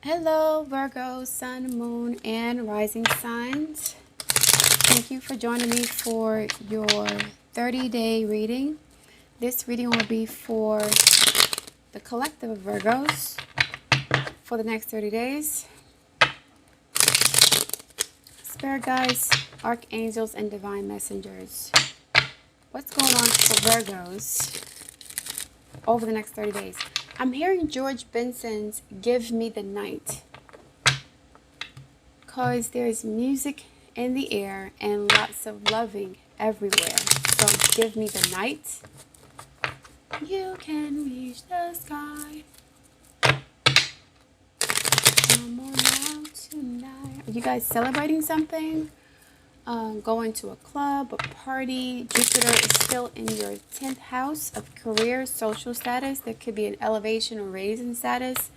Hello, Virgo, Sun, Moon, and Rising Signs. Thank you for joining me for your 30-day reading. This reading will be for the collective of Virgos for the next 30 days. Spirit guides, archangels, and divine messengers. What's going on for Virgos over the next 30 days? I'm hearing George Benson's Give Me the Night, because there's music in the air and lots of loving everywhere. So give me the night. You can reach the sky. Come on out tonight. Are you guys celebrating something? Going to a club, a party. Jupiter is still in your 10th house of career, social status. There could be an elevation or raise in status.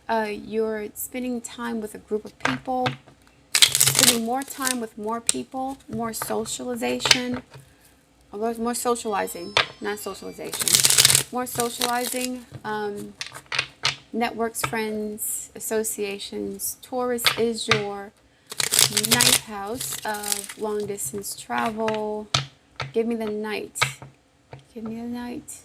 You're spending time with a group of people, spending more time with more people, more socialization, more socializing, not socialization, more socializing, networks, friends, associations. Taurus is your 9th house of long distance travel. Give me the night. Give me the night.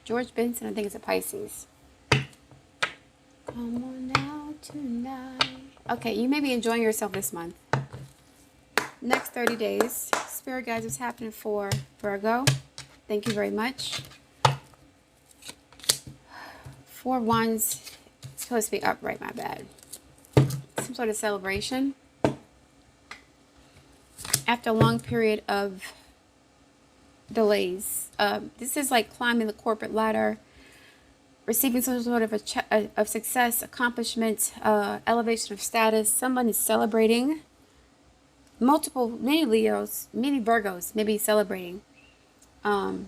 George Benson, I think it's a Pisces. Come on out tonight. Okay, you may be enjoying yourself this month. Next 30 days. Spirit guides, what's happening for Virgo? Thank you very much. 4 Wands. It's supposed to be upright, my bad. Some sort of celebration. After a long period of delays. This is like climbing the corporate ladder, receiving some sort of success, accomplishment, elevation of status. Someone is celebrating. Many Leos, many Virgos may be celebrating a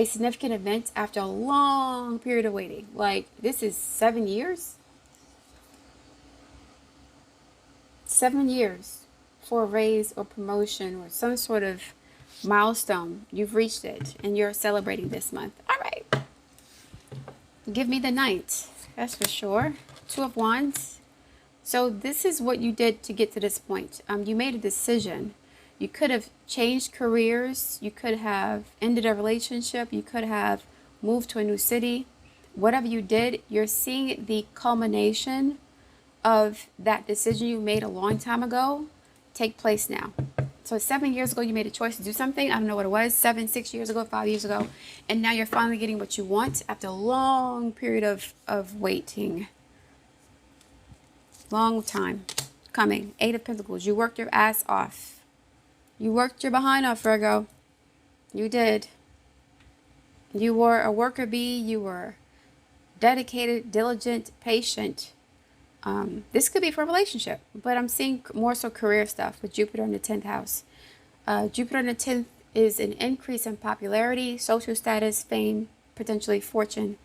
significant event after a long period of waiting. Like, this is 7 years? 7 years for a raise or promotion or some sort of milestone. You've reached it and you're celebrating this month. All right. Give me the night. That's for sure. 2 of Wands. So this is what you did to get to this point. You made a decision. You could have changed careers. You could have ended a relationship. You could have moved to a new city. Whatever you did, you're seeing the culmination of that decision you made a long time ago take place now. So 7 years ago, you made a choice to do something. I don't know what it was. 6 years ago, 5 years ago. And now you're finally getting what you want after a long period of waiting. Long time coming. 8 of Pentacles. You worked your ass off. You worked your behind off, Virgo. You did. You were a worker bee. You were dedicated, diligent, patient. This could be for a relationship, but I'm seeing more so career stuff with Jupiter in the 10th house. Jupiter in the 10th is an increase in popularity, social status, fame, potentially fortune,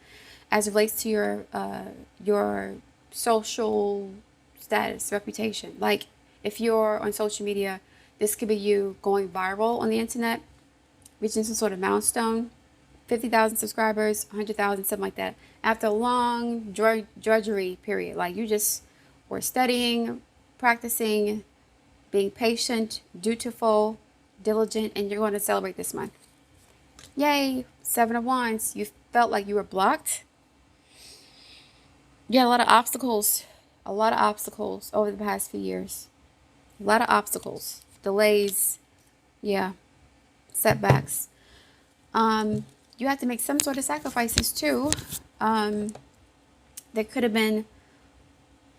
as it relates to your social status, reputation. Like, if you're on social media, this could be you going viral on the internet, reaching some sort of milestone, 50,000 subscribers, 100,000, something like that. After a long drudgery period, like you just were studying, practicing, being patient, dutiful, diligent, and you're going to celebrate this month. Yay! 7 of Wands. You felt like you were blocked. You had a lot of obstacles over the past few years. A lot of obstacles, delays, yeah, setbacks. You had to make some sort of sacrifices too. There could have been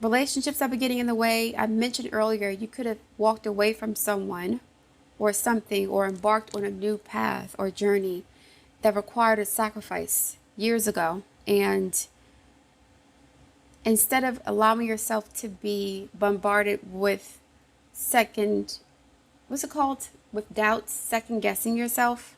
relationships that were getting in the way. I mentioned earlier, you could have walked away from someone or something, or embarked on a new path or journey that required a sacrifice years ago. And instead of allowing yourself to be bombarded with with doubts, second guessing yourself,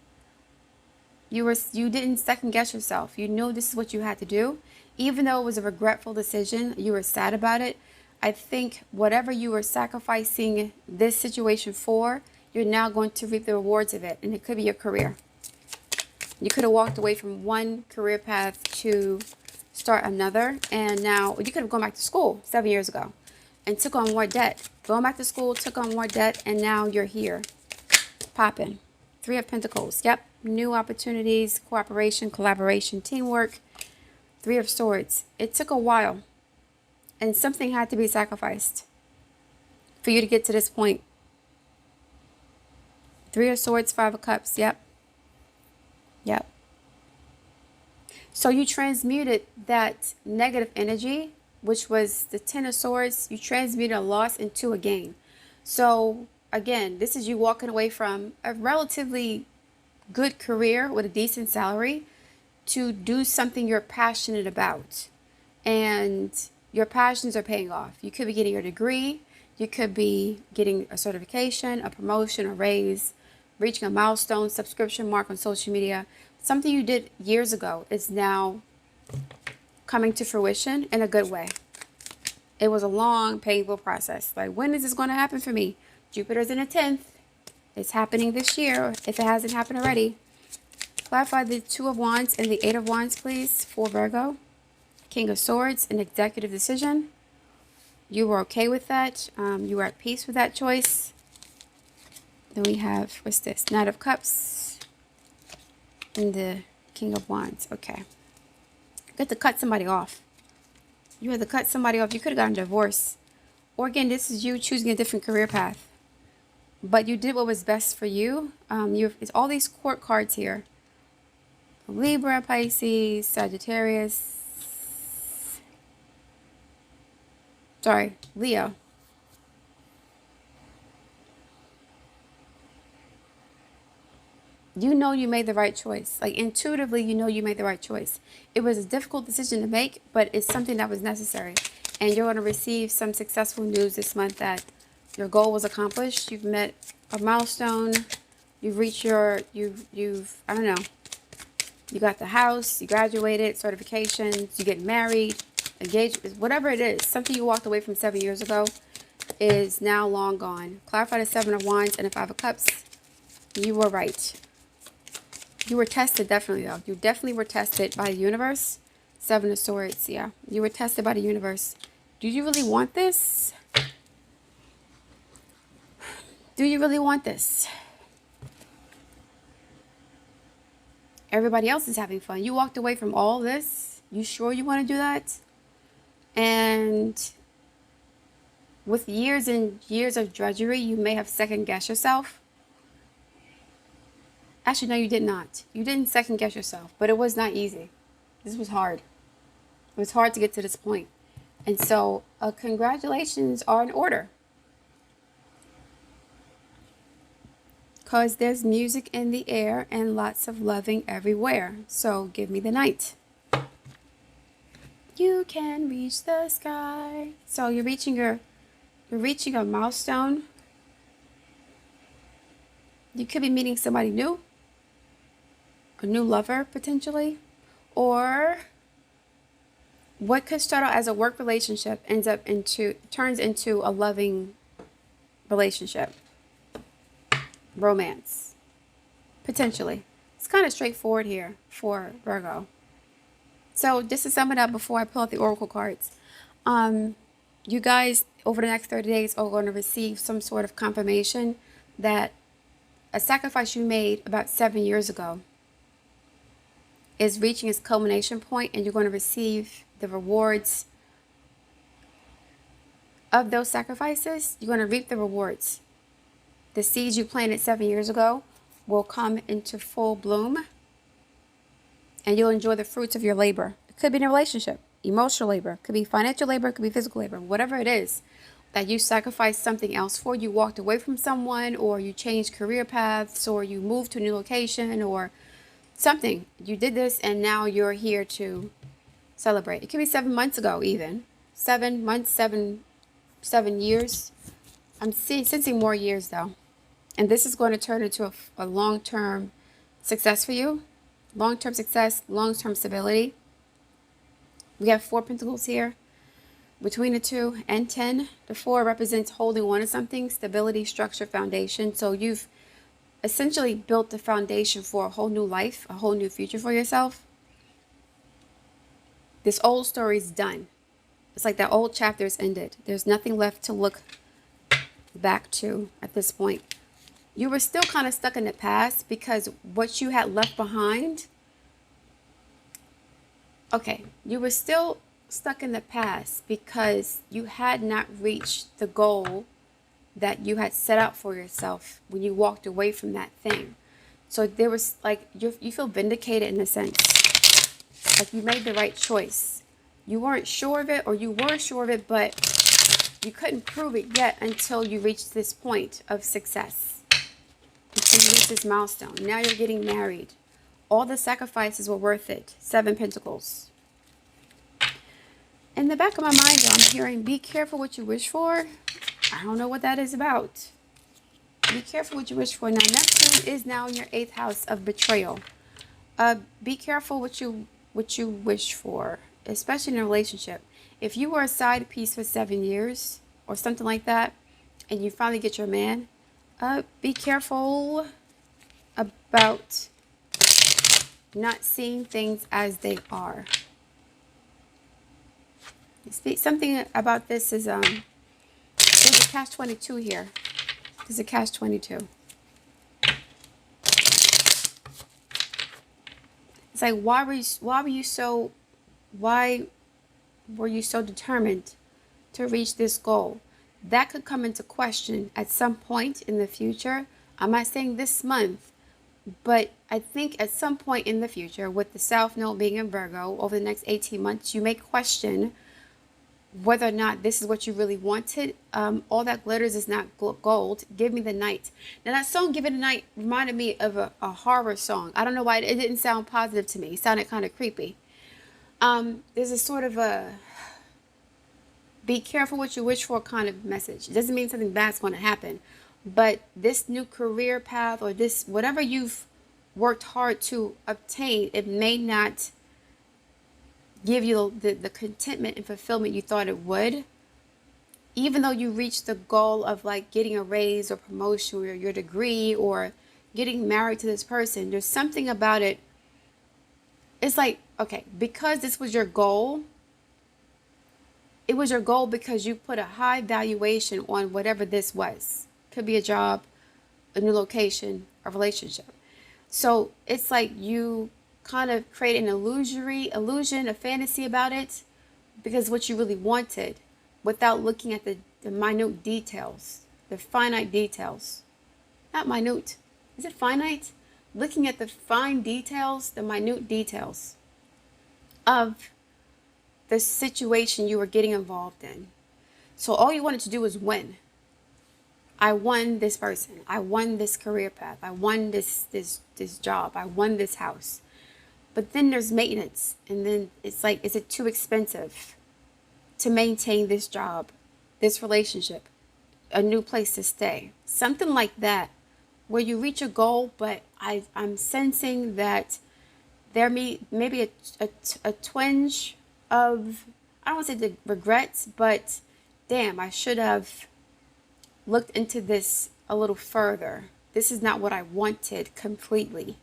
you didn't second guess yourself. You knew this is what you had to do. Even though it was a regretful decision, you were sad about it. I think whatever you were sacrificing this situation for, you're now going to reap the rewards of it. And it could be your career. You could have walked away from one career path to start another. And now you could have gone back to school 7 years ago and took on more debt. Going back to school, took on more debt, and now you're here. Popping. Three of Pentacles. Yep. New opportunities, cooperation, collaboration, teamwork. Three of Swords. It took a while, and something had to be sacrificed for you to get to this point. Three of Swords, Five of Cups. Yep. Yep. So you transmuted that negative energy, which was the Ten of Swords. You transmuted a loss into a gain. So again, this is you walking away from a relatively good career with a decent salary to do something you're passionate about. And your passions are paying off. You could be getting your degree. You could be getting a certification, a promotion, a raise, reaching a milestone, subscription mark on social media. Something you did years ago is now coming to fruition in a good way. It was a long, painful process. Like, when is this going to happen for me? Jupiter's in the 10th. It's happening this year, if it hasn't happened already. Clarify the Two of Wands and the Eight of Wands, please, for Virgo. King of Swords, an executive decision. You were okay with that. You were at peace with that choice. Then we have, what's this? Knight of Cups and the King of Wands. Okay. You had to cut somebody off. You had to cut somebody off. You could have gotten a divorce. Or again, this is you choosing a different career path. But you did what was best for you. It's all these court cards here. Libra, Pisces, Sagittarius. Sorry, Leo. You know you made the right choice. Like, intuitively, you know you made the right choice. It was a difficult decision to make, but it's something that was necessary. And you're going to receive some successful news this month that your goal was accomplished. You've met a milestone. You've reached your, I don't know. You got the house, you graduated, certifications, you get married, engaged, whatever it is. Something you walked away from 7 years ago is now long gone. Clarify the Seven of Wands and the Five of Cups. You were right. You were tested, definitely, though. You definitely were tested by the universe. Seven of Swords, yeah. You were tested by the universe. Do you really want this? Do you really want this? Everybody else is having fun. You walked away from all this. You sure you want to do that? And with years and years of drudgery, you may have second-guessed yourself. Actually, no, you did not. You didn't second-guess yourself, but it was not easy. This was hard. It was hard to get to this point. And so, congratulations are in order. Because there's music in the air and lots of loving everywhere. So, give me the Knight. You can reach the sky. So, you're reaching a milestone. You could be meeting somebody new. A new lover, potentially. Or what could start out as a work relationship turns into a loving relationship. Romance. Potentially. It's kind of straightforward here for Virgo. So just to sum it up before I pull out the oracle cards. You guys, over the next 30 days, are going to receive some sort of confirmation that a sacrifice you made about 7 years ago is reaching its culmination point, and you're going to receive the rewards of those sacrifices. You're going to reap the rewards. The seeds you planted 7 years ago will come into full bloom, and you'll enjoy the fruits of your labor. It could be in a relationship, emotional labor, it could be financial labor, it could be physical labor, whatever it is that you sacrificed something else for. You walked away from someone, or you changed career paths, or you moved to a new location, or something. You did this, and now you're here to celebrate. It could be 7 months ago, even 7 months, 7 years. I'm sensing more years though, and this is going to turn into a long-term success for you. Long-term success, long-term stability. We have 4 pentacles here. Between the 2 and 10, the 4 represents holding on to something, stability, structure, foundation. So you've essentially built the foundation for a whole new life, a whole new future for yourself. This old story's done. It's like that old chapter is ended. There's nothing left to look back to at this point. You were still kind of stuck in the past because what you had left behind, okay, you were still stuck in the past because you had not reached the goal that you had set out for yourself when you walked away from that thing. So there was like, you feel vindicated in a sense. Like you made the right choice. You weren't sure of it, or you were sure of it, but you couldn't prove it yet until you reached this point of success. Until you reached this milestone. Now you're getting married. All the sacrifices were worth it. 7 Pentacles. In the back of my mind, I'm hearing, be careful what you wish for. I don't know what that is about. Be careful what you wish for. Now, Neptune is now in your 8th house of betrayal. Be careful what you wish for, especially in a relationship. If you were a side piece for 7 years or something like that, and you finally get your man, be careful about not seeing things as they are. Something about this is there's a catch-22 here. There's a catch-22. It's like, why were you so determined to reach this goal? That could come into question at some point in the future. I'm not saying this month, but I think at some point in the future, with the South Node being in Virgo, over the next 18 months, you may question whether or not this is what you really wanted. All that glitters is not gold. Give me the night. Now that song, Give Me the Night, reminded me of a horror song. I don't know why it didn't sound positive to me. It sounded kind of creepy. There's a sort of a be careful what you wish for kind of message. It doesn't mean something bad's going to happen, but this new career path, or this whatever you've worked hard to obtain, it may not give you the contentment and fulfillment you thought it would, even though you reached the goal of like getting a raise or promotion or your degree or getting married to this person. There's something about it. It's like, okay, because this was your goal, it was your goal because you put a high valuation on whatever this was. Could be a job, a new location, a relationship. So it's like you kind of create an illusion, a fantasy about it, because what you really wanted, without looking at the minute details, the finite details. Not minute. Is it finite? Looking at the fine details, the minute details of the situation you were getting involved in. So all you wanted to do was win. I won this person. I won this career path. I won this job. I won this house. But then there's maintenance, and then it's like, is it too expensive to maintain this job, this relationship, a new place to stay? Something like that, where you reach a goal, but I'm sensing that there may be a twinge of, I don't want to say the regrets, but damn, I should have looked into this a little further. This is not what I wanted completely.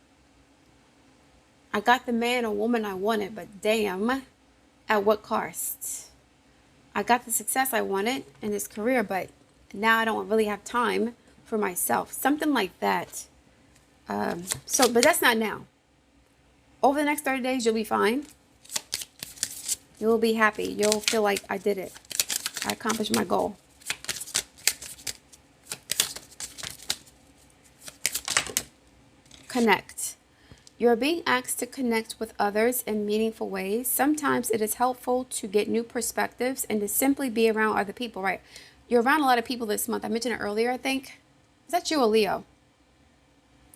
I got the man or woman I wanted, but damn, at what cost? I got the success I wanted in this career, but now I don't really have time for myself. Something like that. But that's not now. Over the next 30 days, you'll be fine. You'll be happy. You'll feel like I did it. I accomplished my goal. Connect. You're being asked to connect with others in meaningful ways. Sometimes it is helpful to get new perspectives and to simply be around other people, right? You're around a lot of people this month. I mentioned it earlier, I think. Is that you or Leo?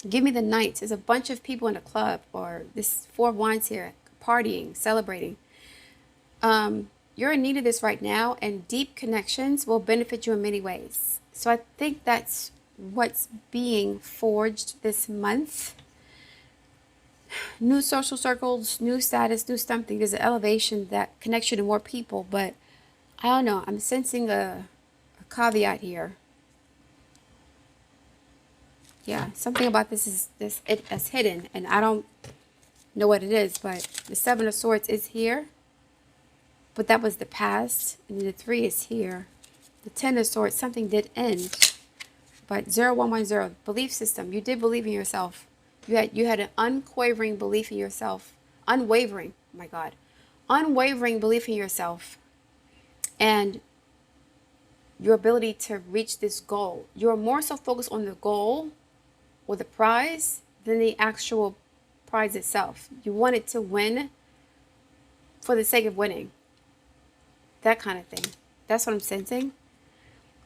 Give me the night. There's a bunch of people in a club, or this 4 of Wands here, partying, celebrating. You're in need of this right now, and deep connections will benefit you in many ways. So I think that's what's being forged this month. New social circles, new status, new something. There's an elevation that connects you to more people, but I don't know. I'm sensing a caveat here. Yeah, something about this is it's hidden, and I don't know what it is, but the 7 of Swords is here. But that was the past. And the 3 is here. The 10 of Swords, something did end. But 0110, belief system. You did believe in yourself. You had an unquavering belief in yourself. Unwavering, oh my God. Unwavering belief in yourself. And your ability to reach this goal. You're more so focused on the goal or the prize than the actual prize itself. You wanted to win for the sake of winning. That kind of thing. That's what I'm sensing.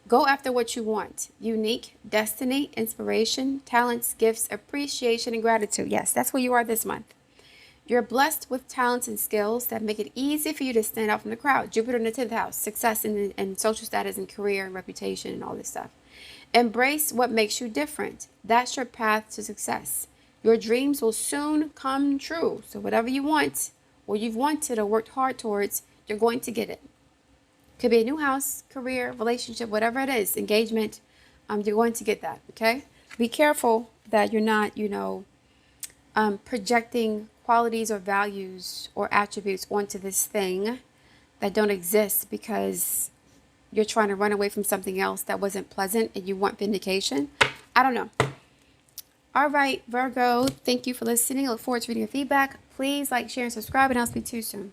Go after what you want. Unique, destiny, inspiration, talents, gifts, appreciation, and gratitude. Yes, that's where you are this month. You're blessed with talents and skills that make it easy for you to stand out from the crowd. Jupiter in the 10th house, success and social status and career and reputation and all this stuff. Embrace what makes you different. That's your path to success. Your dreams will soon come true. So whatever you want or you've wanted or worked hard towards, you're going to get it. Could be a new house, career, relationship, whatever it is, engagement. You're going to get that, okay? Be careful that you're not, projecting qualities or values or attributes onto this thing that don't exist because you're trying to run away from something else that wasn't pleasant and you want vindication. I don't know. All right, Virgo, thank you for listening. I look forward to reading your feedback. Please like, share, and subscribe, and I'll speak to you soon.